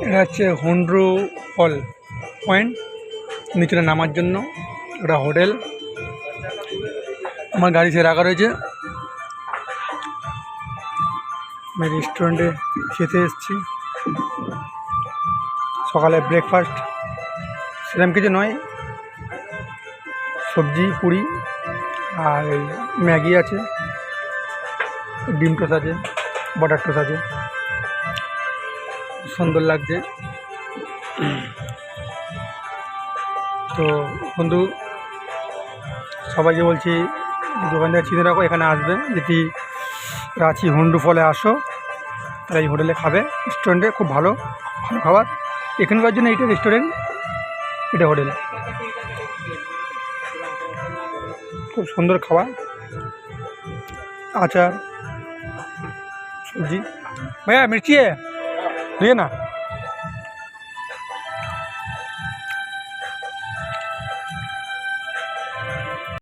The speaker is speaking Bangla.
এটা হচ্ছে হুন্ড্রু ফল পয়েন্ট, নিচে নামার জন্য একটা হোটেল। আমার গাড়ি সে রাখা রয়েছে। আমি রেস্টুরেন্টে খেতে এসেছি। সকালে ব্রেকফাস্ট সেরকম কিছু নয়, সবজি পুরি আর এই ম্যাগি আছে, ডিম টোস্ট আছে, বাটার টোস্ট আছে। সুন্দর লাগছে। তো বন্ধু সবাইকে বলছি দোকান থেকে চিনে রাখো, এখানে আসবে যদি রাঁচি হুন্ডু ফলে আসো তাহলে এই হোটেলে খাবে। রেস্টুরেন্টে খুব ভালো ভালো খাবার। এখানকার জন্য এইটা রেস্টুরেন্ট, এটা হোটেল, খুব সুন্দর খাবার, আচার, सब्जी। भैया मिर्ची है, लिए ना।